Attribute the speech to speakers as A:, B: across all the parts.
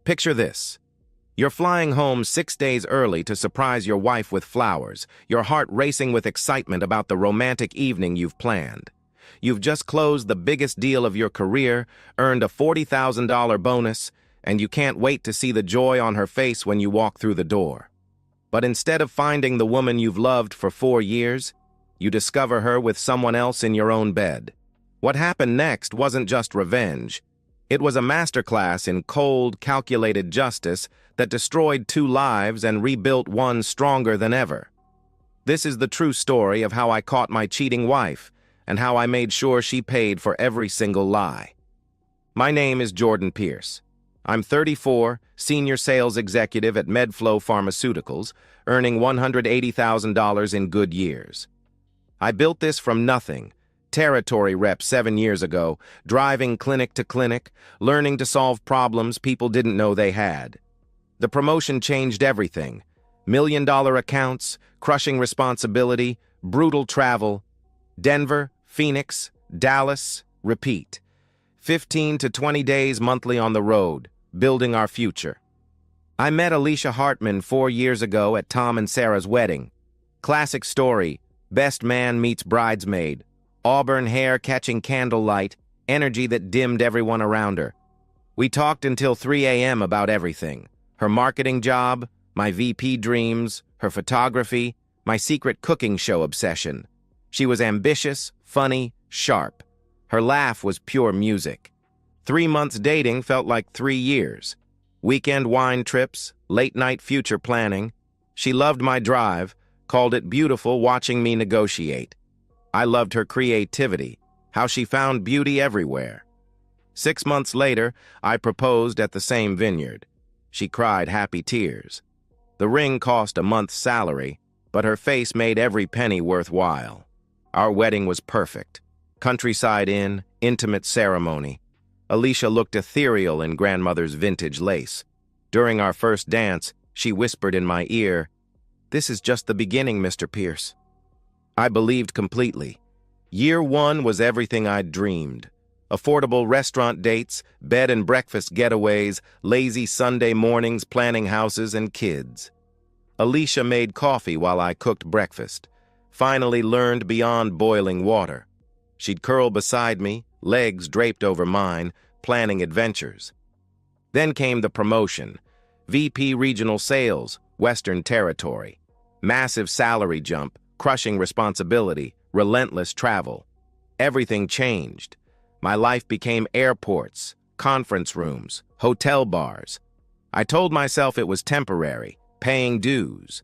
A: Picture this. You're flying home 6 days early to surprise your wife with flowers, your heart racing with excitement about the romantic evening you've planned. You've just closed the biggest deal of your career, earned a $40,000 bonus, and you can't wait to see the joy on her face when you walk through the door. But instead of finding the woman you've loved for 4 years, you discover her with someone else in your own bed. What happened next wasn't just revenge. It was a masterclass in cold, calculated justice that destroyed 2 lives and rebuilt one stronger than ever. This is the true story of how I caught my cheating wife and how I made sure she paid for every single lie. My name is Jordan Pierce. I'm 34, senior sales executive at MedFlow Pharmaceuticals, earning $180,000 in good years. I built this from nothing, territory rep 7 years ago, driving clinic to clinic, learning to solve problems people didn't know they had. The promotion changed everything. $1-million accounts, crushing responsibility, brutal travel. Denver, Phoenix, Dallas, repeat. 15 to 20 days monthly on the road, building our future. I met Alicia Hartman 4 years ago at Tom and Sarah's wedding. Classic story, best man meets bridesmaid. Auburn hair catching candlelight, energy that dimmed everyone around her. We talked until 3 a.m. about everything. Her marketing job, my VP dreams, her photography, my secret cooking show obsession. She was ambitious, funny, sharp. Her laugh was pure music. 3 months dating felt like 3 years. Weekend wine trips, late-night future planning. She loved my drive, called it beautiful watching me negotiate. I loved her creativity, how she found beauty everywhere. 6 months later, I proposed at the same vineyard. She cried happy tears. The ring cost a month's salary, but her face made every penny worthwhile. Our wedding was perfect. Countryside inn, intimate ceremony. Alicia looked ethereal in grandmother's vintage lace. During our first dance, she whispered in my ear, "This is just the beginning, Mr. Pierce." I believed completely. Year 1 was everything I'd dreamed. Affordable restaurant dates, bed and breakfast getaways, lazy Sunday mornings planning houses and kids. Alicia made coffee while I cooked breakfast. Finally learned beyond boiling water. She'd curl beside me, legs draped over mine, planning adventures. Then came the promotion. VP Regional Sales, Western Territory. Massive salary jump, crushing responsibility, relentless travel. Everything changed. My life became airports, conference rooms, hotel bars. I told myself it was temporary, paying dues.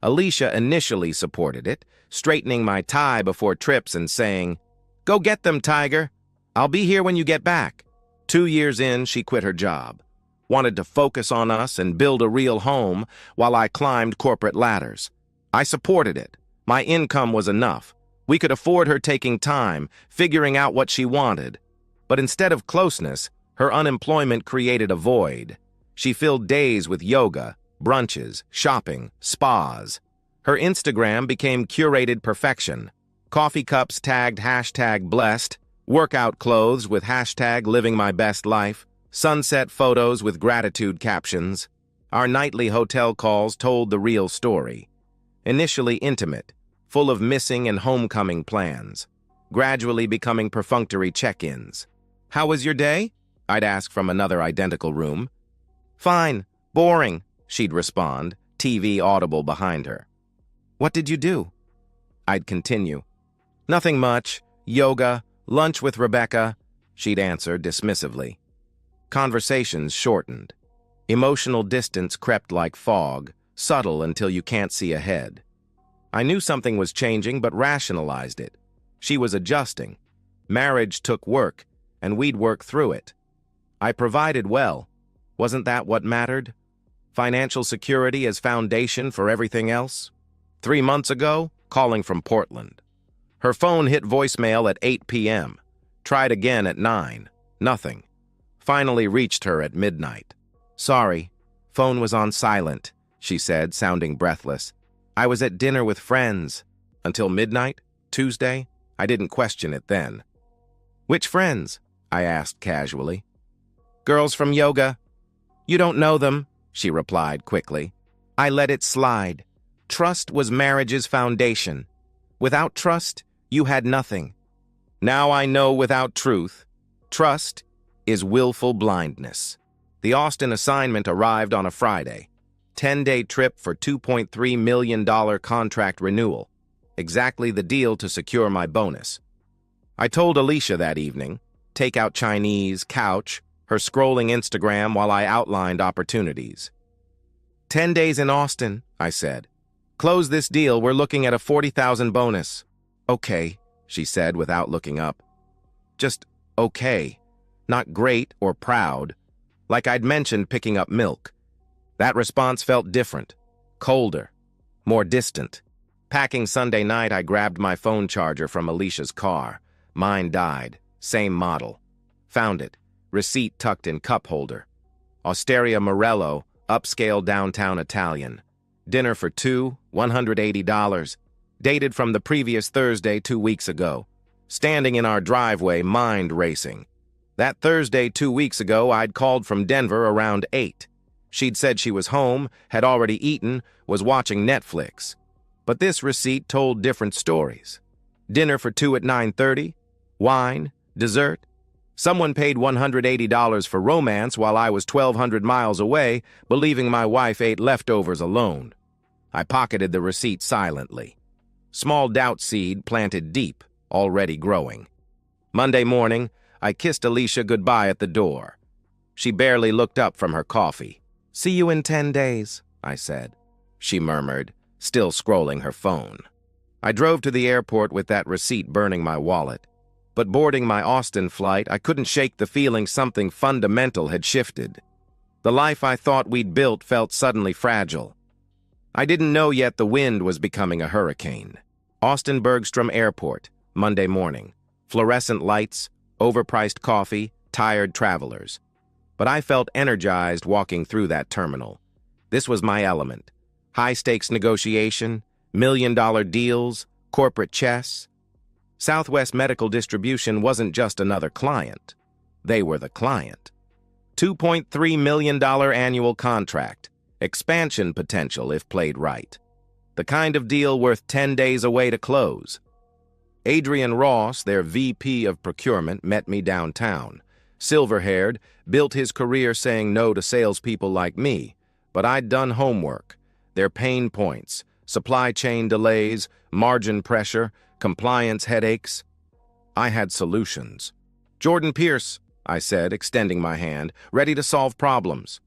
A: Alicia initially supported it, straightening my tie before trips and saying, "Go get them, Tiger. I'll be here when you get back." 2 years in, she quit her job. Wanted to focus on us and build a real home while I climbed corporate ladders. I supported it. My income was enough. We could afford her taking time, figuring out what she wanted. But instead of closeness, her unemployment created a void. She filled days with yoga, brunches, shopping, spas. Her Instagram became curated perfection. Coffee cups tagged #blessed, workout clothes with #living my best life, sunset photos with gratitude captions. Our nightly hotel calls told the real story. Initially intimate, full of missing and homecoming plans, gradually becoming perfunctory check-ins. "How was your day?" I'd ask from another identical room. "Fine, boring," she'd respond, TV audible behind her. "What did you do?" I'd continue. "Nothing much, yoga, lunch with Rebecca," she'd answer dismissively. Conversations shortened. Emotional distance crept like fog, subtle until you can't see ahead. I knew something was changing but rationalized it. She was adjusting. Marriage took work, and we'd work through it. I provided well. Wasn't that what mattered? Financial security as foundation for everything else? 3 months ago, calling from Portland. Her phone hit voicemail at 8 p.m. Tried again at 9. Nothing. Finally reached her at midnight. "Sorry, phone was on silent," she said, sounding breathless. "I was at dinner with friends." Until midnight? Tuesday? I didn't question it then. "Which friends?" I asked casually. "Girls from yoga." You don't know them, she replied quickly. I let it slide. Trust was marriage's foundation. Without trust, you had nothing. Now I know without truth, trust is willful blindness. The Austin assignment arrived on a Friday. 10-day trip for $2.3 million contract renewal. Exactly the deal to secure my bonus. I told Alicia that evening, take out Chinese, couch, her scrolling Instagram while I outlined opportunities. 10 days in Austin, I said. Close this deal, we're looking at a $40,000 bonus. Okay, she said without looking up. Just okay. Not great or proud. Like I'd mentioned picking up milk. That response felt different, colder, more distant. Packing Sunday night, I grabbed my phone charger from Alicia's car. Mine died, same model. Found it, receipt tucked in cup holder. Osteria Morello, upscale downtown Italian. Dinner for two, $180. Dated from the previous Thursday 2 weeks ago. Standing in our driveway, mind racing. That Thursday 2 weeks ago, I'd called from Denver around 8. She'd said she was home, had already eaten, was watching Netflix. But this receipt told different stories. Dinner for two at 9:30, wine, dessert. Someone paid $180 for romance while I was 1,200 miles away, believing my wife ate leftovers alone. I pocketed the receipt silently. Small doubt seed planted deep, already growing. Monday morning, I kissed Alicia goodbye at the door. She barely looked up from her coffee. See you in 10 days, I said. She murmured, still scrolling her phone. I drove to the airport with that receipt burning my wallet. But boarding my Austin flight, I couldn't shake the feeling something fundamental had shifted. The life I thought we'd built felt suddenly fragile. I didn't know yet the wind was becoming a hurricane. Austin Bergstrom Airport, Monday morning. Fluorescent lights, overpriced coffee, tired travelers. But I felt energized walking through that terminal. This was my element. High-stakes negotiation, million-dollar deals, corporate chess. Southwest Medical Distribution wasn't just another client. They were the client. $2.3 million annual contract. Expansion potential if played right. The kind of deal worth 10 days away to close. Adrian Ross, their VP of procurement, met me downtown. Silver-haired, built his career saying no to salespeople like me, but I'd done homework. Their pain points, supply chain delays, margin pressure, compliance headaches. I had solutions. Jordan Pierce, I said, extending my hand, ready to solve problems.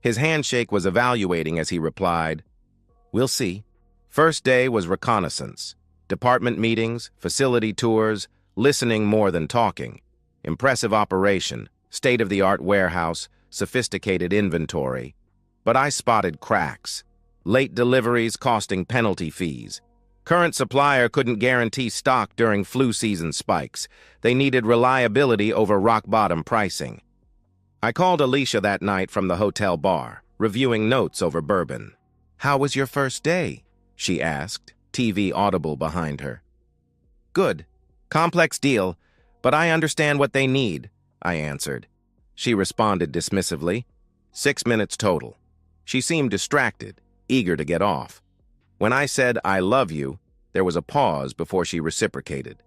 A: His handshake was evaluating as he replied, We'll see. First day was reconnaissance. Department meetings, facility tours, listening more than talking. Impressive operation, state-of-the-art warehouse, sophisticated inventory. But I spotted cracks. Late deliveries costing penalty fees. Current supplier couldn't guarantee stock during flu season spikes. They needed reliability over rock-bottom pricing. I called Alicia that night from the hotel bar, reviewing notes over bourbon. How was your first day? She asked, TV audible behind her. Good. Complex deal, but I understand what they need, I answered. She responded dismissively. 6 minutes total. She seemed distracted, eager to get off. When I said, I love you, there was a pause before she reciprocated.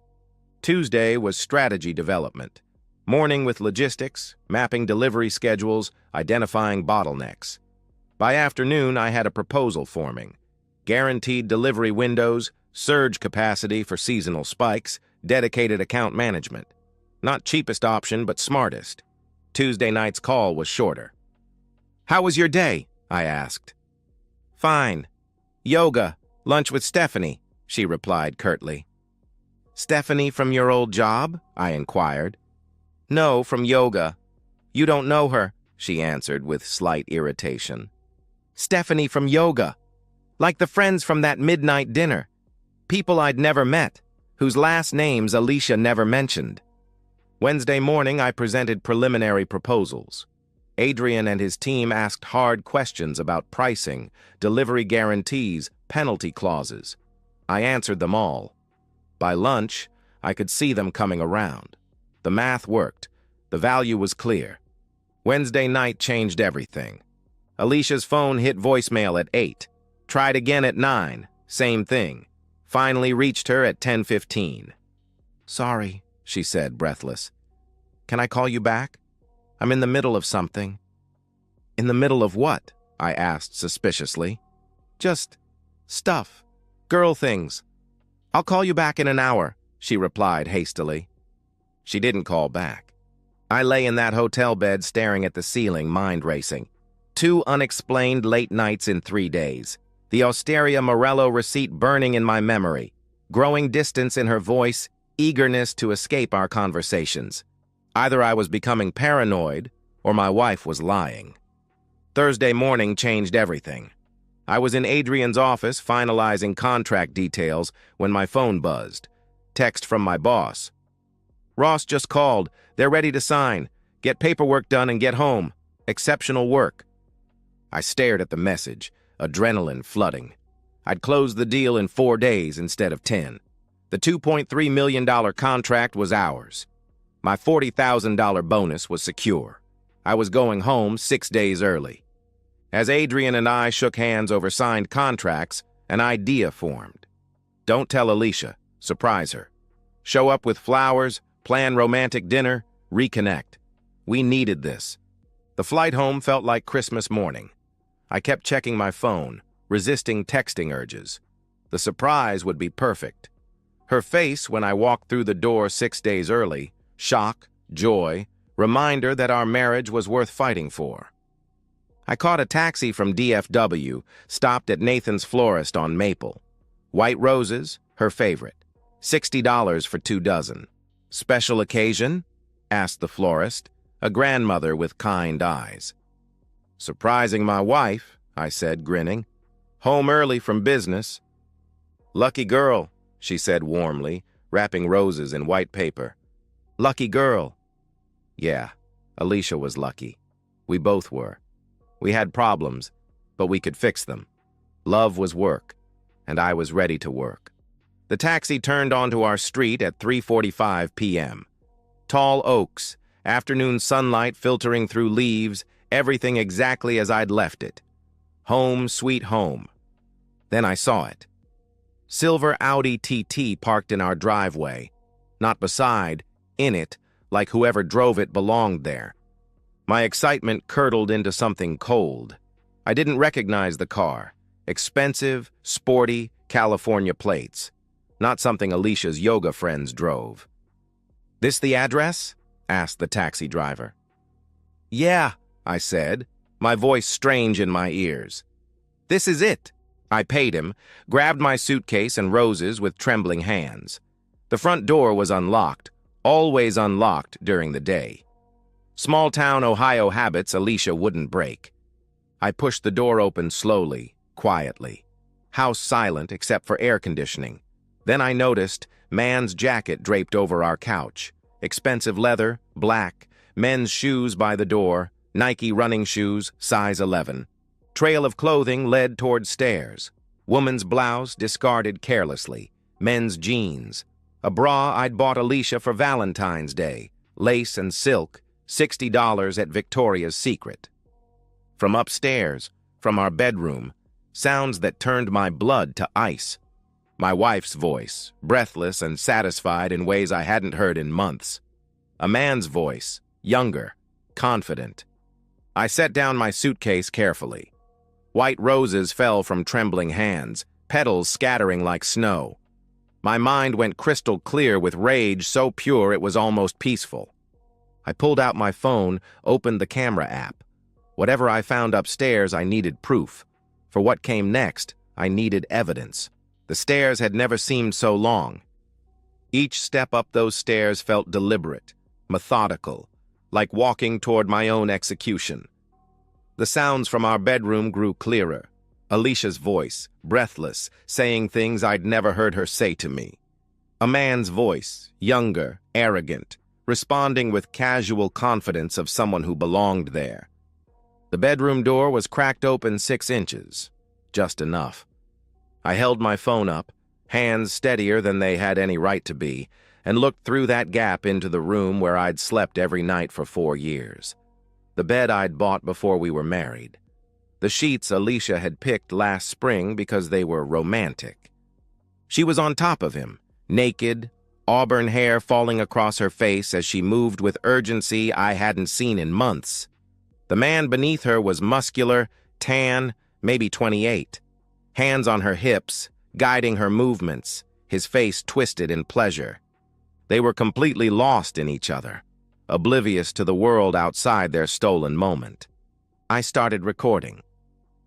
A: Tuesday was strategy development. Morning with logistics, mapping delivery schedules, identifying bottlenecks. By afternoon, I had a proposal forming. Guaranteed delivery windows, surge capacity for seasonal spikes, dedicated account management. Not cheapest option, but smartest. Tuesday night's call was shorter. How was your day? I asked. Fine. Yoga, lunch with Stephanie, she replied curtly. Stephanie from your old job? I inquired. No, from yoga. You don't know her, she answered with slight irritation. Stephanie from yoga. Like the friends from that midnight dinner. People I'd never met, whose last names Alicia never mentioned. Wednesday morning, I presented preliminary proposals. Adrian and his team asked hard questions about pricing, delivery guarantees, penalty clauses. I answered them all. By lunch, I could see them coming around. The math worked. The value was clear. Wednesday night changed everything. Alicia's phone hit voicemail at 8. Tried again at 9. Same thing. Finally reached her at 10:15. "Sorry," she said, breathless. "Can I call you back? I'm in the middle of something." "In the middle of what?" I asked suspiciously. "Just stuff. Girl things. I'll call you back in an hour," she replied hastily. She didn't call back. I lay in that hotel bed staring at the ceiling, mind racing. 2 unexplained late nights in 3 days. The Osteria Morello receipt burning in my memory. Growing distance in her voice, eagerness to escape our conversations. Either I was becoming paranoid, or my wife was lying. Thursday morning changed everything. I was in Adrian's office finalizing contract details when my phone buzzed. Text from my boss. "Ross just called. They're ready to sign. Get paperwork done and get home. Exceptional work." I stared at the message, adrenaline flooding. I'd closed the deal in 4 days instead of 10. The $2.3 million contract was ours. My $40,000 bonus was secure. I was going home 6 days early. As Adrian and I shook hands over signed contracts, an idea formed. Don't tell Alicia. Surprise her. Show up with flowers, plan romantic dinner, reconnect. We needed this. The flight home felt like Christmas morning. I kept checking my phone, resisting texting urges. The surprise would be perfect. Her face when I walked through the door 6 days early, shock, joy, reminder that our marriage was worth fighting for. I caught a taxi from DFW, stopped at Nathan's Florist on Maple. White roses, her favorite. $60 for 2 dozen. "Special occasion?" asked the florist, a grandmother with kind eyes. "Surprising my wife," I said, grinning. "Home early from business." "Lucky girl," she said warmly, wrapping roses in white paper. "Lucky girl." Yeah, Alicia was lucky. We both were. We had problems, but we could fix them. Love was work, and I was ready to work. The taxi turned onto our street at 3:45 p.m. Tall oaks, afternoon sunlight filtering through leaves, everything exactly as I'd left it. Home, sweet home. Then I saw it. Silver Audi TT parked in our driveway. Not beside, in it, like whoever drove it belonged there. My excitement curdled into something cold. I didn't recognize the car. Expensive, sporty, California plates. Not something Alicia's yoga friends drove. "This the address?" asked the taxi driver. "Yeah," I said, my voice strange in my ears. "This is it." I paid him, grabbed my suitcase and roses with trembling hands. The front door was unlocked, always unlocked during the day. Small-town Ohio habits Alicia wouldn't break. I pushed the door open slowly, quietly. House silent except for air conditioning. Then I noticed man's jacket draped over our couch. Expensive leather, black, men's shoes by the door, Nike running shoes, size 11. Trail of clothing led toward stairs. Woman's blouse discarded carelessly. Men's jeans. A bra I'd bought Alicia for Valentine's Day. Lace and silk. $60 at Victoria's Secret. From upstairs, from our bedroom, sounds that turned my blood to ice. My wife's voice, breathless and satisfied in ways I hadn't heard in months. A man's voice, younger, confident. I set down my suitcase carefully. White roses fell from trembling hands, petals scattering like snow. My mind went crystal clear with rage so pure it was almost peaceful. I pulled out my phone, opened the camera app. Whatever I found upstairs, I needed proof. For what came next, I needed evidence. The stairs had never seemed so long. Each step up those stairs felt deliberate, methodical, like walking toward my own execution. The sounds from our bedroom grew clearer. Alicia's voice, breathless, saying things I'd never heard her say to me. A man's voice, younger, arrogant, responding with casual confidence of someone who belonged there. The bedroom door was cracked open 6 inches, just enough. I held my phone up, hands steadier than they had any right to be, and looked through that gap into the room where I'd slept every night for 4 years. the bed I'd bought before we were married. The sheets Alicia had picked last spring because they were romantic. She was on top of him, naked, auburn hair falling across her face as she moved with urgency I hadn't seen in months. The man beneath her was muscular, tan, maybe 28. Hands on her hips, guiding her movements, his face twisted in pleasure. They were completely lost in each other, oblivious to the world outside their stolen moment. I started recording.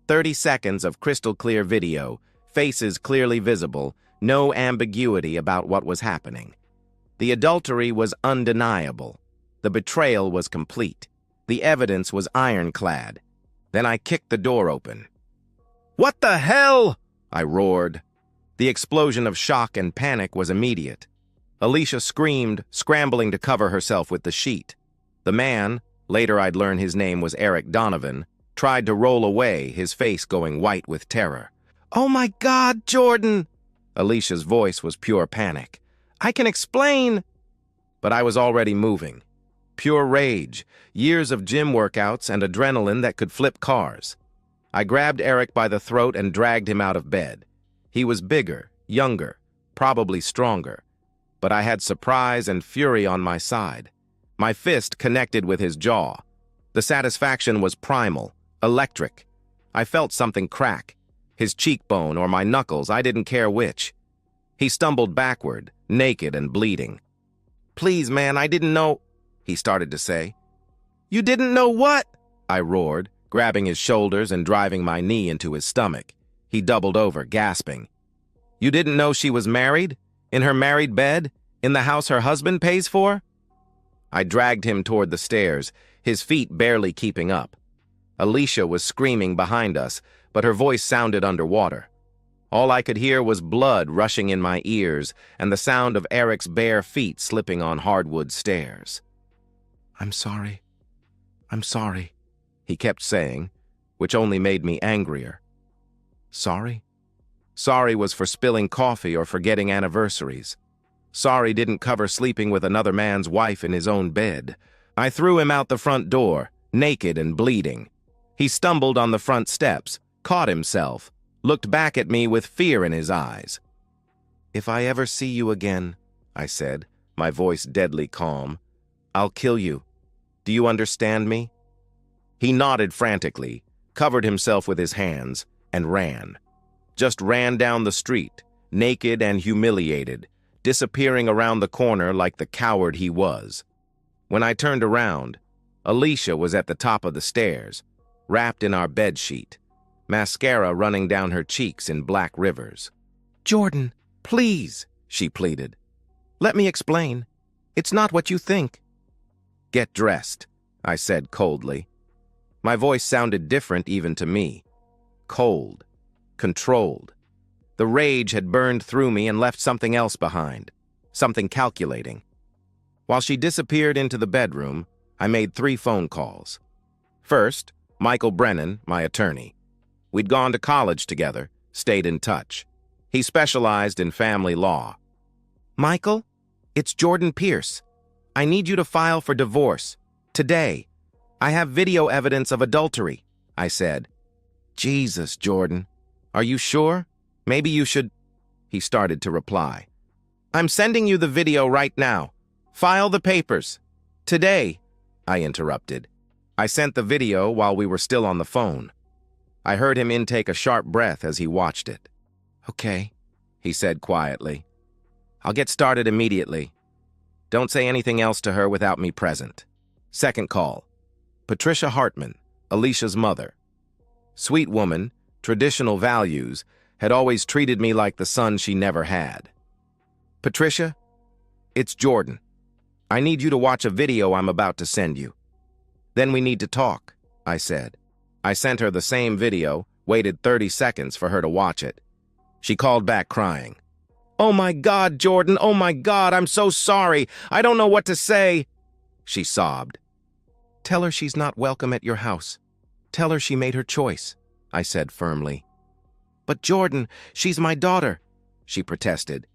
A: 30 seconds of crystal-clear video, faces clearly visible, no ambiguity about what was happening. The adultery was undeniable. The betrayal was complete. The evidence was ironclad. Then I kicked the door open. "What the hell?" I roared. The explosion of shock and panic was immediate. Alicia screamed, scrambling to cover herself with the sheet. The man, later I'd learn his name was Eric Donovan, tried to roll away, his face going white with terror. "Oh my God, Jordan!" Alicia's voice was pure panic. "I can explain!" But I was already moving. Pure rage, years of gym workouts and adrenaline that could flip cars. I grabbed Eric by the throat and dragged him out of bed. He was bigger, younger, probably stronger. But I had surprise and fury on my side. My fist connected with his jaw. The satisfaction was primal, electric. I felt something crack. His cheekbone or my knuckles, I didn't care which. He stumbled backward, naked and bleeding. "Please, man, I didn't know," he started to say. "You didn't know what?" I roared, grabbing his shoulders and driving my knee into his stomach. He doubled over, gasping. "You didn't know she was married? In her married bed? In the house her husband pays for?" I dragged him toward the stairs, his feet barely keeping up. Alicia was screaming behind us, but her voice sounded underwater. All I could hear was blood rushing in my ears and the sound of Eric's bare feet slipping on hardwood stairs. I'm sorry," he kept saying, which only made me angrier. Sorry? Sorry was for spilling coffee or forgetting anniversaries. Sorry didn't cover sleeping with another man's wife in his own bed. I threw him out the front door, naked and bleeding. He stumbled on the front steps, caught himself, looked back at me with fear in his eyes. "If I ever see you again," I said, my voice deadly calm, "I'll kill you. Do you understand me?" He nodded frantically, covered himself with his hands, and ran. Just ran down the street, naked and humiliated, disappearing around the corner like the coward he was. When I turned around, Alicia was at the top of the stairs, wrapped in our bedsheet, mascara running down her cheeks in black rivers. "Jordan, please," she pleaded. "Let me explain. It's not what you think." "Get dressed," I said coldly. My voice sounded different even to me. Cold, controlled. The rage had burned through me and left something else behind, something calculating. While she disappeared into the bedroom, I made 3 phone calls. First, Michael Brennan, my attorney. We'd gone to college together, stayed in touch. He specialized in family law. "Michael, it's Jordan Pierce. I need you to file for divorce. Today. I have video evidence of adultery," I said. "Jesus, Jordan. Are you sure? Maybe you should—" He started to reply. "I'm sending you the video right now. File the papers. Today," I interrupted. I sent the video while we were still on the phone. I heard him intake a sharp breath as he watched it. "Okay," he said quietly. "I'll get started immediately. Don't say anything else to her without me present." Second call. Patricia Hartman, Alicia's mother. Sweet woman, traditional values, had always treated me like the son she never had. "Patricia, it's Jordan. I need you to watch a video I'm about to send you. Then we need to talk," I said. I sent her the same video, waited 30 seconds for her to watch it. She called back crying. "Oh my God, Jordan, oh my God, I'm so sorry. I don't know what to say," she sobbed. "Tell her she's not welcome at your house. Tell her she made her choice," I said firmly. "But Jordan, she's my daughter," she protested.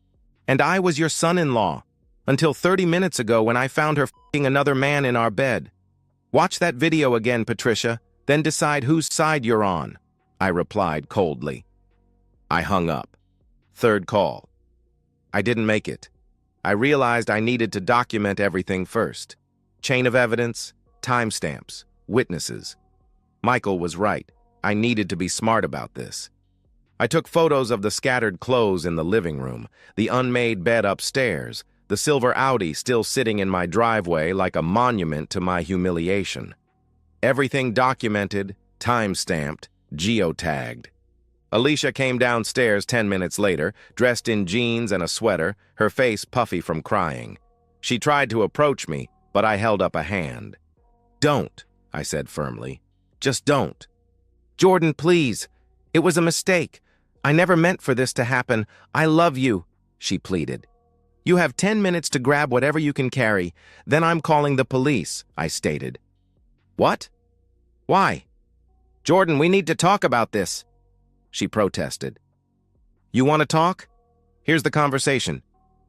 A: "And I was your son-in-law, until 30 minutes ago when I found her f***ing another man in our bed." Watch that video again, Patricia, then decide whose side you're on, I replied coldly. I hung up. Third call. I didn't make it. I realized I needed to document everything first. Chain of evidence, timestamps, witnesses. Michael was right. I needed to be smart about this. I took photos of the scattered clothes in the living room, the unmade bed upstairs, the silver Audi still sitting in my driveway like a monument to my humiliation. Everything documented, time-stamped, geotagged. Alicia came downstairs 10 minutes later, dressed in jeans and a sweater, her face puffy from crying. She tried to approach me, but I held up a hand. "Don't," I said firmly. "Just don't." "Jordan, please. It was a mistake. I never meant for this to happen. I love you," she pleaded. "You have 10 minutes to grab whatever you can carry. Then I'm calling the police," I stated. "What? Why?" "Jordan, we need to talk about this," she protested. "You want to talk? Here's the conversation.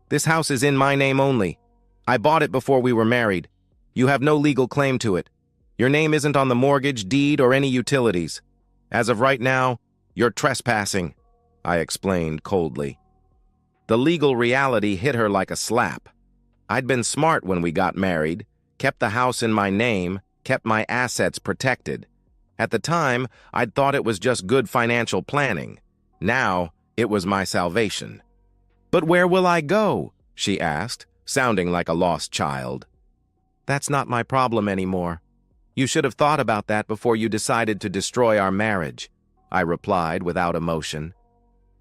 A: This house is in my name only. I bought it before we were married. You have no legal claim to it. Your name isn't on the mortgage, deed, or any utilities. As of right now, you're trespassing," I explained coldly. The legal reality hit her like a slap. I'd been smart when we got married, kept the house in my name, kept my assets protected. At the time, I'd thought it was just good financial planning. Now, it was my salvation. "But where will I go?" she asked, sounding like a lost child. "That's not my problem anymore. You should have thought about that before you decided to destroy our marriage," I replied without emotion.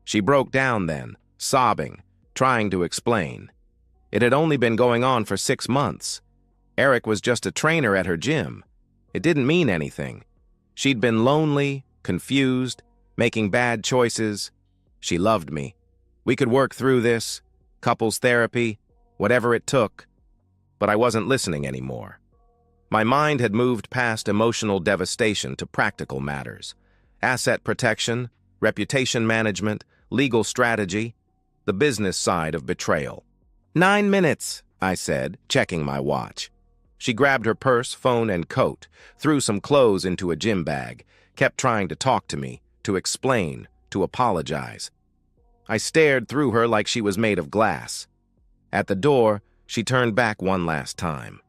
A: She broke down then, sobbing, trying to explain. It had only been going on for 6 months. Eric was just a trainer at her gym. It didn't mean anything. She'd been lonely, confused, making bad choices. She loved me. We could work through this, couples therapy, whatever it took. But I wasn't listening anymore. My mind had moved past emotional devastation to practical matters. Asset protection, reputation management, legal strategy, the business side of betrayal. 9 minutes, I said, checking my watch. She grabbed her purse, phone, and coat, threw some clothes into a gym bag, kept trying to talk to me, to explain, to apologize. I stared through her like she was made of glass. At the door, she turned back one last time.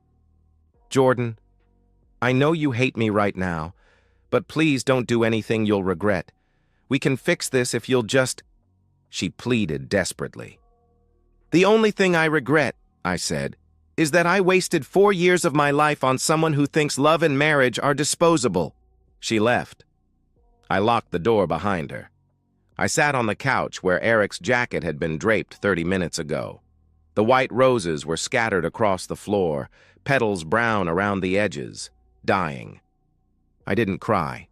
A: "Jordan, I know you hate me right now, but please don't do anything you'll regret. We can fix this if you'll just—" She pleaded desperately. "The only thing I regret," I said, "is that I wasted 4 years of my life on someone who thinks love and marriage are disposable." She left. I locked the door behind her. I sat on the couch where Eric's jacket had been draped 30 minutes ago. The white roses were scattered across the floor, petals brown around the edges, dying. I didn't cry,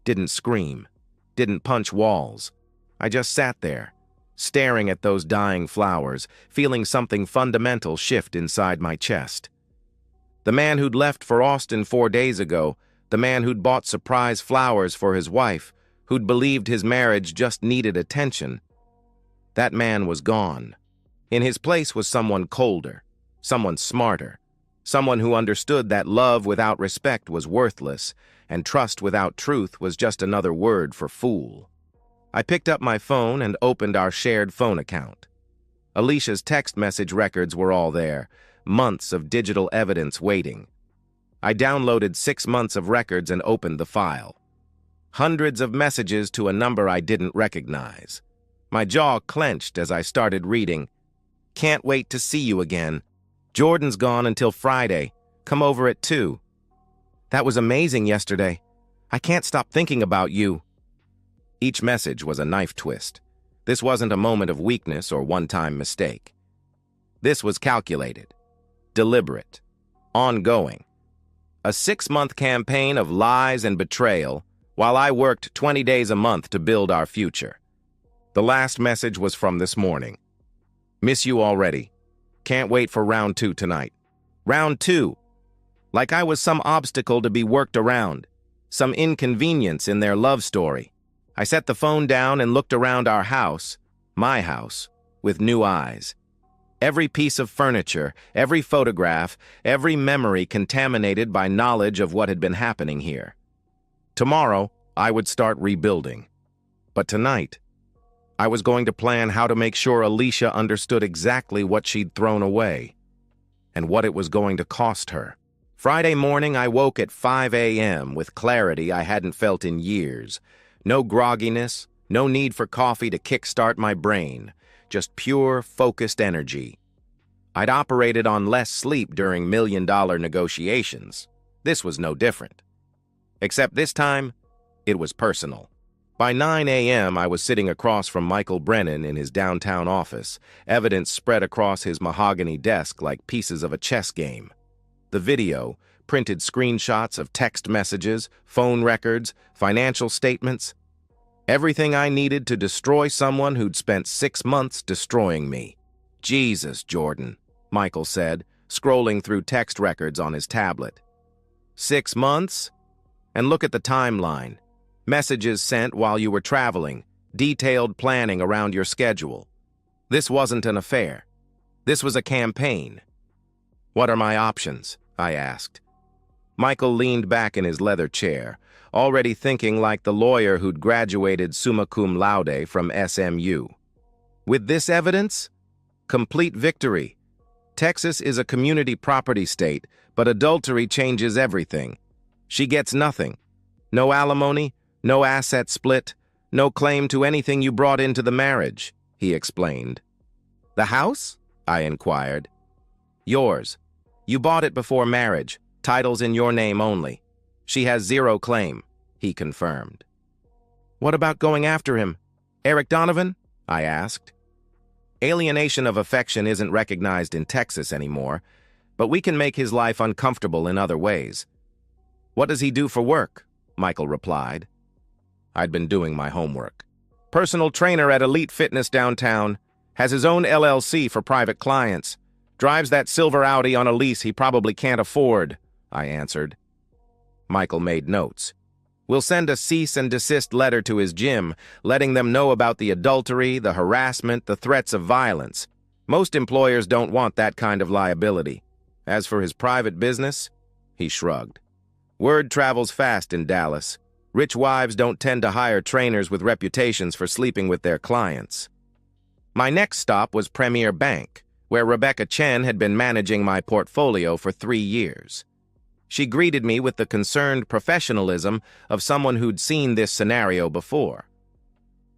A: didn't scream, didn't punch walls. I just sat there, staring at those dying flowers, feeling something fundamental shift inside my chest. The man who'd left for Austin 4 days ago, the man who'd bought surprise flowers for his wife, who'd believed his marriage just needed attention, that man was gone. In his place was someone colder, someone smarter, someone who understood that love without respect was worthless, and trust without truth was just another word for fool. I picked up my phone and opened our shared phone account. Alicia's text message records were all there, months of digital evidence waiting. I downloaded 6 months of records and opened the file. Hundreds of messages to a number I didn't recognize. My jaw clenched as I started reading. "Can't wait to see you again. Jordan's gone until Friday. Come over at 2. That was amazing yesterday. I can't stop thinking about you." Each message was a knife twist. This wasn't a moment of weakness or one-time mistake. This was calculated, deliberate, ongoing. A 6-month campaign of lies and betrayal, while I worked 20 days a month to build our future. The last message was from this morning. "Miss you already. Can't wait for round 2 tonight." Round 2. Like I was some obstacle to be worked around, some inconvenience in their love story. I set the phone down and looked around our house, my house, with new eyes. Every piece of furniture, every photograph, every memory contaminated by knowledge of what had been happening here. Tomorrow, I would start rebuilding. But tonight, I was going to plan how to make sure Alicia understood exactly what she'd thrown away and what it was going to cost her. Friday morning, I woke at 5 a.m. with clarity I hadn't felt in years. No grogginess, no need for coffee to kickstart my brain, just pure, focused energy. I'd operated on less sleep during million-dollar negotiations. This was no different. Except this time, it was personal. By 9 a.m., I was sitting across from Michael Brennan in his downtown office, evidence spread across his mahogany desk like pieces of a chess game. The video, printed screenshots of text messages, phone records, financial statements, everything I needed to destroy someone who'd spent 6 months destroying me. Jesus, Jordan, Michael said, scrolling through text records on his tablet. 6 months? And look at the timeline. Messages sent while you were traveling, detailed planning around your schedule. This wasn't an affair. This was a campaign. What are my options? I asked. Michael leaned back in his leather chair, already thinking like the lawyer who'd graduated summa cum laude from SMU. With this evidence? Complete victory. Texas is a community property state, but adultery changes everything. She gets nothing. No alimony, no asset split, no claim to anything you brought into the marriage, he explained. The house? I inquired. Yours. You bought it before marriage, titles in your name only. She has zero claim, he confirmed. What about going after him? Eric Donovan? I asked. Alienation of affection isn't recognized in Texas anymore, but we can make his life uncomfortable in other ways. What does he do for work? Michael replied. I'd been doing my homework. Personal trainer at Elite Fitness downtown, has his own LLC for private clients, drives that silver Audi on a lease he probably can't afford, I answered. Michael made notes. We'll send a cease and desist letter to his gym, letting them know about the adultery, the harassment, the threats of violence. Most employers don't want that kind of liability. As for his private business, he shrugged. Word travels fast in Dallas. Rich wives don't tend to hire trainers with reputations for sleeping with their clients. My next stop was Premier Bank, where Rebecca Chen had been managing my portfolio for 3 years. She greeted me with the concerned professionalism of someone who'd seen this scenario before.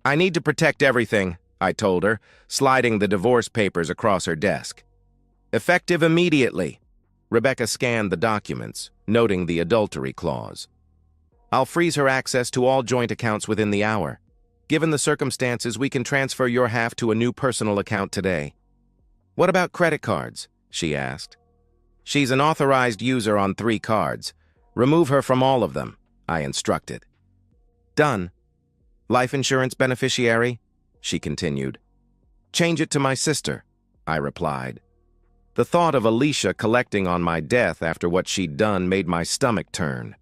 A: I need to protect everything, I told her, sliding the divorce papers across her desk. Effective immediately. Rebecca scanned the documents, noting the adultery clause. I'll freeze her access to all joint accounts within the hour. Given the circumstances, we can transfer your half to a new personal account today. What about credit cards? She asked. She's an authorized user on 3 cards. Remove her from all of them, I instructed. Done. Life insurance beneficiary? She continued. Change it to my sister, I replied. The thought of Alicia collecting on my death after what she'd done made my stomach turn.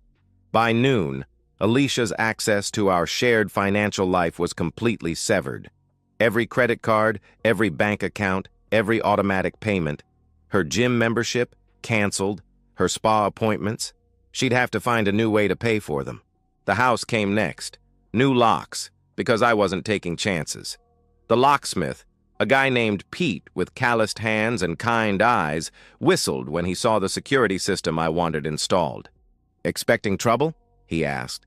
A: By noon, Alicia's access to our shared financial life was completely severed. Every credit card, every bank account, every automatic payment, her gym membership, canceled, her spa appointments. She'd have to find a new way to pay for them. The house came next. New locks, because I wasn't taking chances. The locksmith, a guy named Pete with calloused hands and kind eyes, whistled when he saw the security system I wanted installed. Expecting trouble? He asked.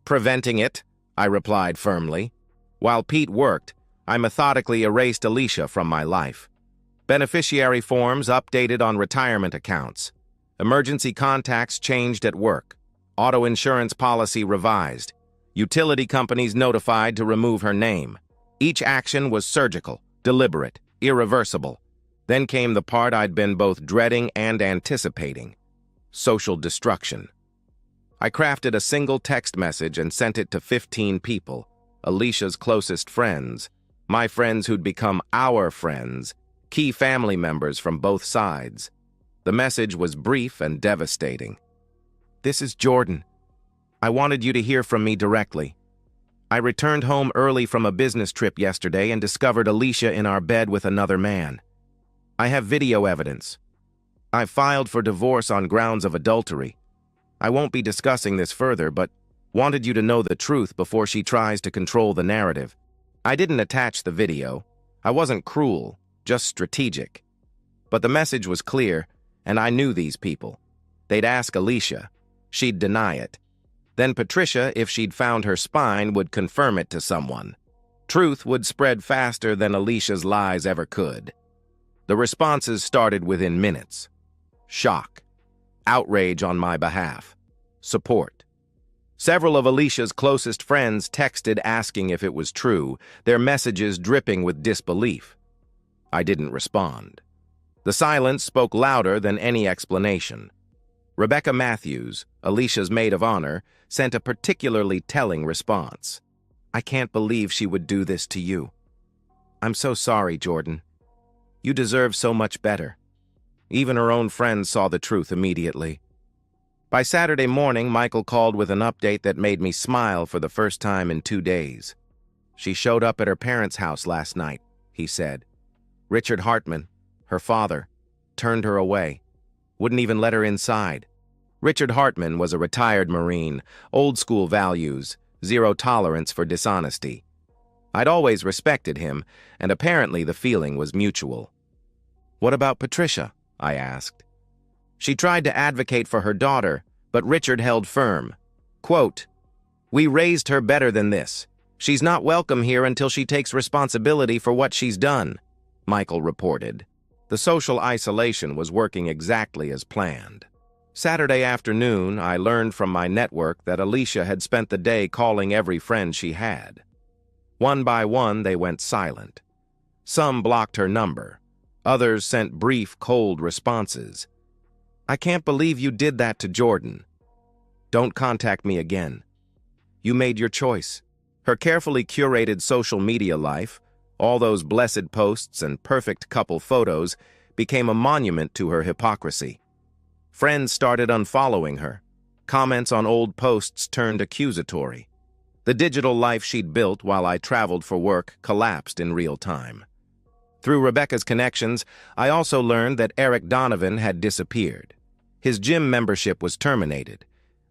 A: Preventing it, I replied firmly. While Pete worked, I methodically erased Alicia from my life. Beneficiary forms updated on retirement accounts. Emergency contacts changed at work. Auto insurance policy revised. Utility companies notified to remove her name. Each action was surgical, deliberate, irreversible. Then came the part I'd been both dreading and anticipating. Social destruction. I crafted a single text message and sent it to 15 people, Alicia's closest friends, my friends who'd become our friends, key family members from both sides. The message was brief and devastating. This is Jordan. I wanted you to hear from me directly. I returned home early from a business trip yesterday and discovered Alicia in our bed with another man. I have video evidence. I filed for divorce on grounds of adultery. I won't be discussing this further, but wanted you to know the truth before she tries to control the narrative. I didn't attach the video. I wasn't cruel, just strategic. But the message was clear, and I knew these people. They'd ask Alicia. She'd deny it. Then Patricia, if she'd found her spine, would confirm it to someone. Truth would spread faster than Alicia's lies ever could. The responses started within minutes. Shock. Outrage on my behalf. Support. Several of Alicia's closest friends texted asking if it was true, their messages dripping with disbelief. I didn't respond. The silence spoke louder than any explanation. Rebecca Matthews, Alicia's maid of honor, sent a particularly telling response. I can't believe she would do this to you. I'm so sorry, Jordan. You deserve so much better. Even her own friends saw the truth immediately. By Saturday morning, Michael called with an update that made me smile for the first time in 2 days. She showed up at her parents' house last night, he said. Richard Hartman, her father, turned her away. Wouldn't even let her inside. Richard Hartman was a retired Marine, old-school values, zero tolerance for dishonesty. I'd always respected him, and apparently the feeling was mutual. What about Patricia? I asked. She tried to advocate for her daughter, but Richard held firm. Quote, "We raised her better than this. She's not welcome here until she takes responsibility for what she's done," Michael reported. The social isolation was working exactly as planned. Saturday afternoon, I learned from my network that Alicia had spent the day calling every friend she had. One by one, they went silent. Some blocked her number. Others sent brief, cold responses. I can't believe you did that to Jordan. Don't contact me again. You made your choice. Her carefully curated social media life, all those blessed posts and perfect couple photos, became a monument to her hypocrisy. Friends started unfollowing her. Comments on old posts turned accusatory. The digital life she'd built while I traveled for work collapsed in real time. Through Rebecca's connections, I also learned that Eric Donovan had disappeared. His gym membership was terminated.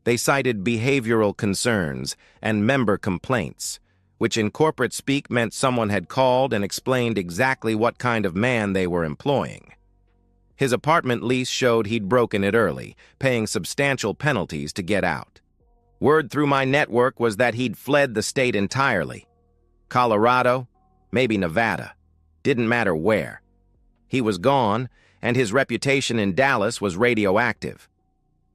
A: They cited behavioral concerns and member complaints, which in corporate speak meant someone had called and explained exactly what kind of man they were employing. His apartment lease showed he'd broken it early, paying substantial penalties to get out. Word through my network was that he'd fled the state entirely. Colorado, maybe Nevada. Didn't matter where. He was gone, and his reputation in Dallas was radioactive.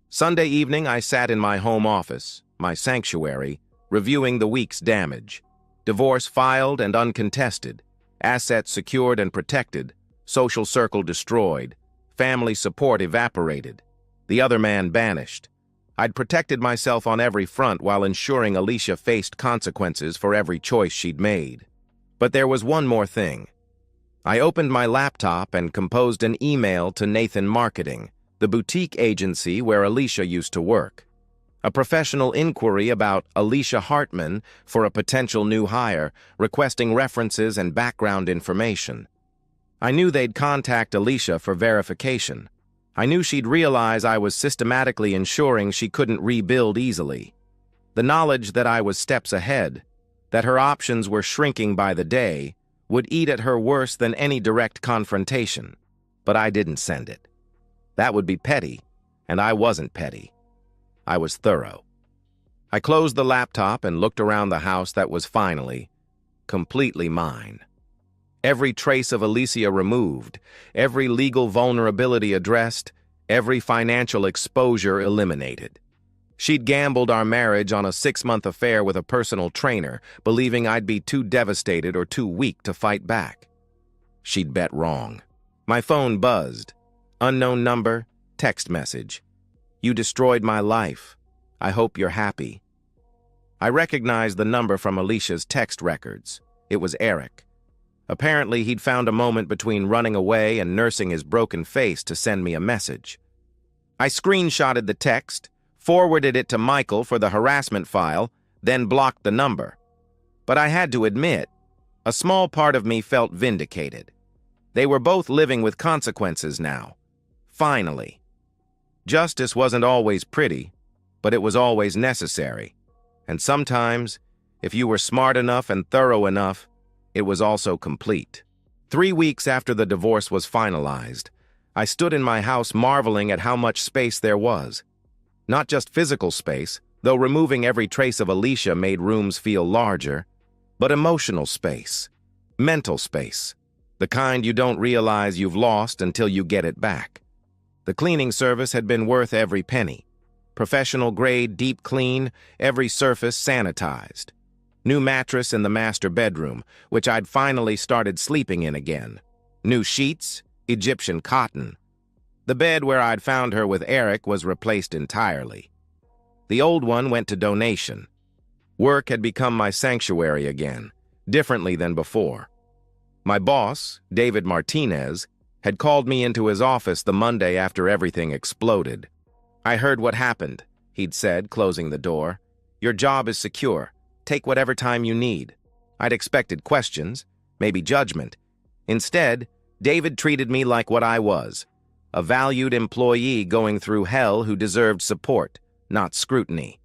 A: Sunday evening, I sat in my home office, my sanctuary, reviewing the week's damage. Divorce filed and uncontested, assets secured and protected, social circle destroyed, family support evaporated, the other man banished. I'd protected myself on every front while ensuring Alicia faced consequences for every choice she'd made. But there was one more thing. I opened my laptop and composed an email to Nathan Marketing, the boutique agency where Alicia used to work. A professional inquiry about Alicia Hartman for a potential new hire, requesting references and background information. I knew they'd contact Alicia for verification. I knew she'd realize I was systematically ensuring she couldn't rebuild easily. The knowledge that I was steps ahead, that her options were shrinking by the day, would eat at her worse than any direct confrontation. But I didn't send it. That would be petty, and I wasn't petty. I was thorough. I closed the laptop and looked around the house that was finally, completely mine. Every trace of Alicia removed, every legal vulnerability addressed, every financial exposure eliminated. She'd gambled our marriage on a 6-month affair with a personal trainer, believing I'd be too devastated or too weak to fight back. She'd bet wrong. My phone buzzed. Unknown number, text message. You destroyed my life. I hope you're happy. I recognized the number from Alicia's text records. It was Eric. Apparently, he'd found a moment between running away and nursing his broken face to send me a message. I screenshotted the text, forwarded it to Michael for the harassment file, then blocked the number. But I had to admit, a small part of me felt vindicated. They were both living with consequences now. Finally. Justice wasn't always pretty, but it was always necessary. And sometimes, if you were smart enough and thorough enough, it was also complete. 3 weeks after the divorce was finalized, I stood in my house marveling at how much space there was. Not just physical space, though removing every trace of Alicia made rooms feel larger, but emotional space, mental space, the kind you don't realize you've lost until you get it back. The cleaning service had been worth every penny. Professional-grade, deep clean, every surface sanitized. New mattress in the master bedroom, which I'd finally started sleeping in again. New sheets, Egyptian cotton. The bed where I'd found her with Eric was replaced entirely. The old one went to donation. Work had become my sanctuary again, differently than before. My boss, David Martinez, had called me into his office the Monday after everything exploded. "I heard what happened," he'd said, closing the door. "Your job is secure. Take whatever time you need." I'd expected questions, maybe judgment. Instead, David treated me like what I was, a valued employee going through hell who deserved support, not scrutiny.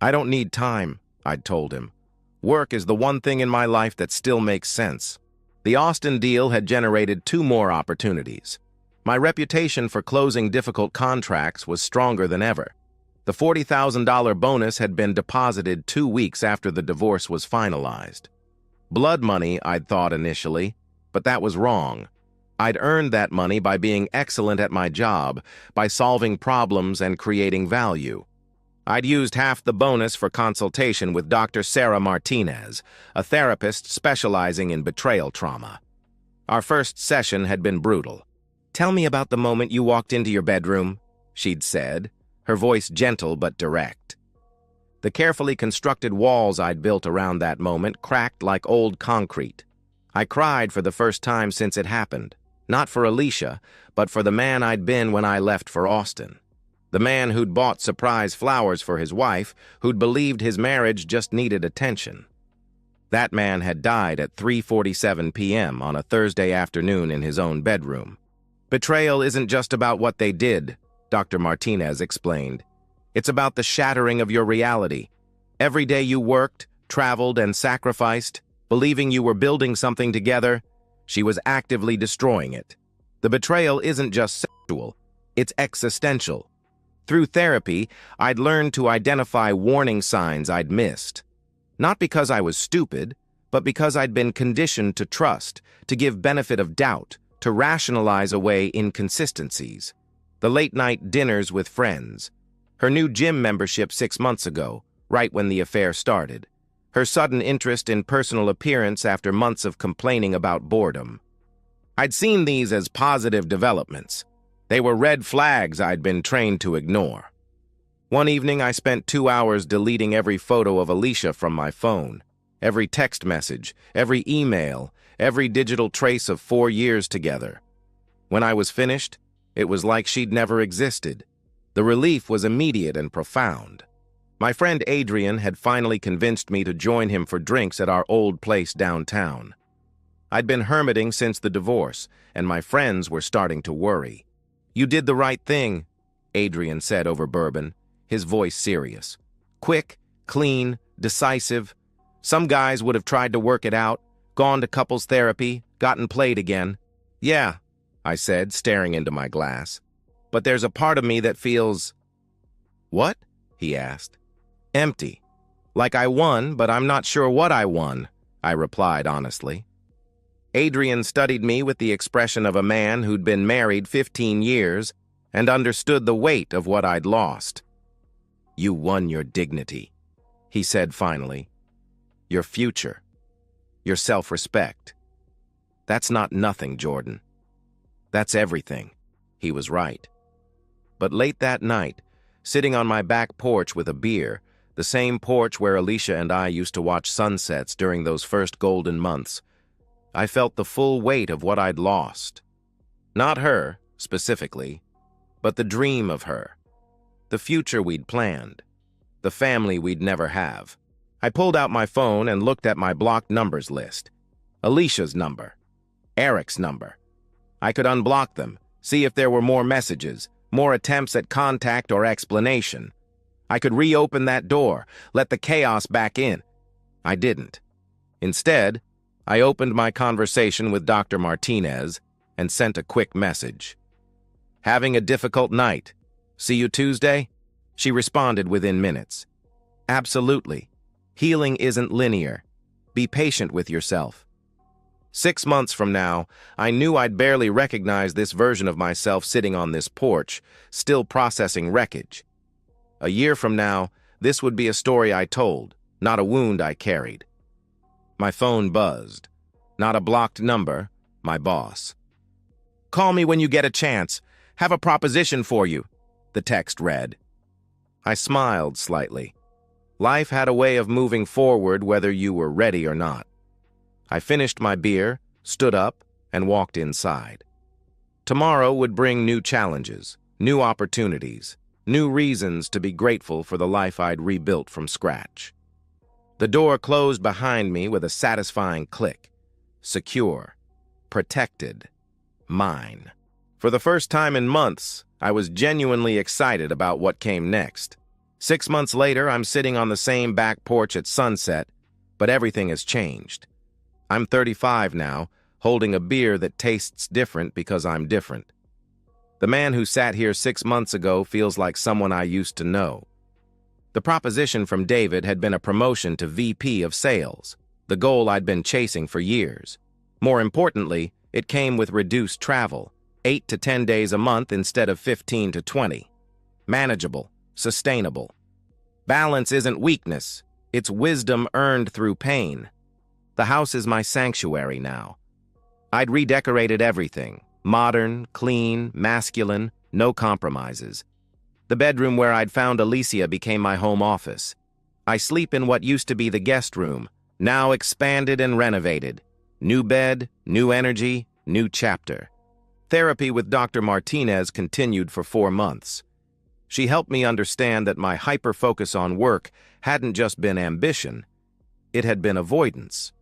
A: "I don't need time," I'd told him. "Work is the one thing in my life that still makes sense." The Austin deal had generated 2 more opportunities. My reputation for closing difficult contracts was stronger than ever. The $40,000 bonus had been deposited 2 weeks after the divorce was finalized. Blood money, I'd thought initially, but that was wrong. I'd earned that money by being excellent at my job, by solving problems and creating value. I'd used half the bonus for consultation with Dr. Sarah Martinez, a therapist specializing in betrayal trauma. Our first session had been brutal. "Tell me about the moment you walked into your bedroom," she'd said, her voice gentle but direct. The carefully constructed walls I'd built around that moment cracked like old concrete. I cried for the first time since it happened, not for Alicia, but for the man I'd been when I left for Austin. The man who'd bought surprise flowers for his wife, who'd believed his marriage just needed attention. That man had died at 3:47 p.m. on a Thursday afternoon in his own bedroom. "Betrayal isn't just about what they did," Dr. Martinez explained. "It's about the shattering of your reality. Every day you worked, traveled, and sacrificed, believing you were building something together, she was actively destroying it. The betrayal isn't just sexual, it's existential. Through therapy, I'd learned to identify warning signs I'd missed. Not because I was stupid, but because I'd been conditioned to trust, to give benefit of doubt, to rationalize away inconsistencies. The late-night dinners with friends. Her new gym membership 6 months ago, right when the affair started. Her sudden interest in personal appearance after months of complaining about boredom. I'd seen these as positive developments. They were red flags I'd been trained to ignore. One evening, I spent 2 hours deleting every photo of Alicia from my phone, every text message, every email, every digital trace of 4 years together. When I was finished, it was like she'd never existed. The relief was immediate and profound. My friend Adrian had finally convinced me to join him for drinks at our old place downtown. I'd been hermiting since the divorce, and my friends were starting to worry. "You did the right thing," Adrian said over bourbon, his voice serious. "Quick, clean, decisive. Some guys would have tried to work it out, gone to couples therapy, gotten played again." "Yeah," I said, staring into my glass. "But there's a part of me that feels—" "What?" he asked. "Empty. Like I won, but I'm not sure what I won," I replied honestly. Adrian studied me with the expression of a man who'd been married 15 years and understood the weight of what I'd lost. "You won your dignity," he said finally. "Your future. Your self-respect. That's not nothing, Jordan. That's everything." He was right. But late that night, sitting on my back porch with a beer, the same porch where Alicia and I used to watch sunsets during those first golden months, I felt the full weight of what I'd lost. Not her, specifically, but the dream of her. The future we'd planned. The family we'd never have. I pulled out my phone and looked at my blocked numbers list. Alicia's number. Eric's number. I could unblock them, see if there were more messages, more attempts at contact or explanation. I could reopen that door, let the chaos back in. I didn't. Instead, I opened my conversation with Dr. Martinez and sent a quick message. "Having a difficult night. See you Tuesday?" She responded within minutes. "Absolutely. Healing isn't linear. Be patient with yourself." 6 months from now, I knew I'd barely recognize this version of myself sitting on this porch, still processing wreckage. A year from now, this would be a story I told, not a wound I carried. My phone buzzed. Not a blocked number, my boss. "Call me when you get a chance. Have a proposition for you," the text read. I smiled slightly. Life had a way of moving forward whether you were ready or not. I finished my beer, stood up, and walked inside. Tomorrow would bring new challenges, new opportunities, new reasons to be grateful for the life I'd rebuilt from scratch. The door closed behind me with a satisfying click. Secure. Protected. Mine. For the first time in months, I was genuinely excited about what came next. 6 months later, I'm sitting on the same back porch at sunset, but everything has changed. I'm 35 now, holding a beer that tastes different because I'm different. The man who sat here 6 months ago feels like someone I used to know. The proposition from David had been a promotion to VP of sales, the goal I'd been chasing for years. More importantly, it came with reduced travel, 8 to 10 days a month instead of 15 to 20. Manageable, sustainable. Balance isn't weakness, it's wisdom earned through pain. The house is my sanctuary now. I'd redecorated everything. Modern, clean, masculine, no compromises. The bedroom where I'd found Alicia became my home office. I sleep in what used to be the guest room, now expanded and renovated. New bed, new energy, new chapter. Therapy with Dr. Martinez continued for 4 months. She helped me understand that my hyper-focus on work hadn't just been ambition, it had been avoidance.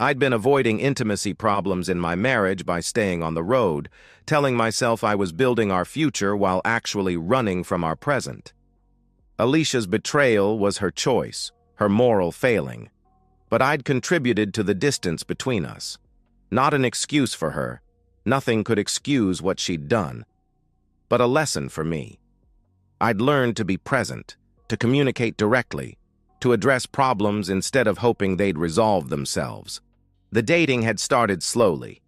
A: I'd been avoiding intimacy problems in my marriage by staying on the road, telling myself I was building our future while actually running from our present. Alicia's betrayal was her choice, her moral failing. But I'd contributed to the distance between us. Not an excuse for her. Nothing could excuse what she'd done. But a lesson for me. I'd learned to be present, to communicate directly, to address problems instead of hoping they'd resolve themselves. The dating had started slowly.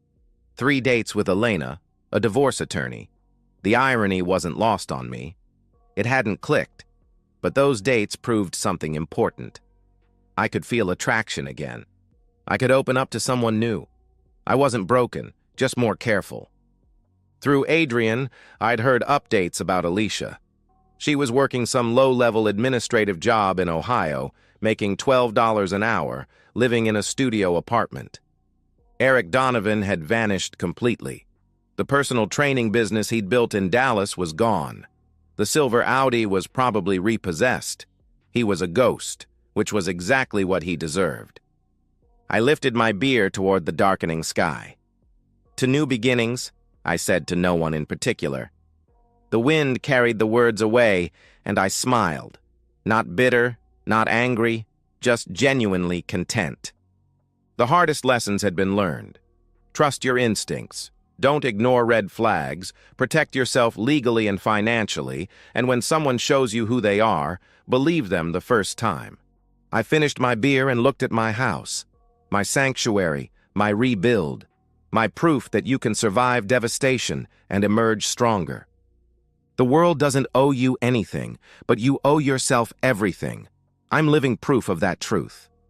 A: 3 dates with Elena, a divorce attorney. The irony wasn't lost on me. It hadn't clicked, but those dates proved something important. I could feel attraction again. I could open up to someone new. I wasn't broken, just more careful. Through Adrian, I'd heard updates about Alicia. She was working some low-level administrative job in Ohio, making $12 an hour, living in a studio apartment. Eric Donovan had vanished completely. The personal training business he'd built in Dallas was gone. The silver Audi was probably repossessed. He was a ghost, which was exactly what he deserved. I lifted my beer toward the darkening sky. "To new beginnings," I said to no one in particular. The wind carried the words away, and I smiled. Not bitter, not angry, just genuinely content. The hardest lessons had been learned. Trust your instincts. Don't ignore red flags. Protect yourself legally and financially, and when someone shows you who they are, believe them the first time. I finished my beer and looked at my house. My sanctuary, my rebuild, my proof that you can survive devastation and emerge stronger. The world doesn't owe you anything, but you owe yourself everything. I'm living proof of that truth.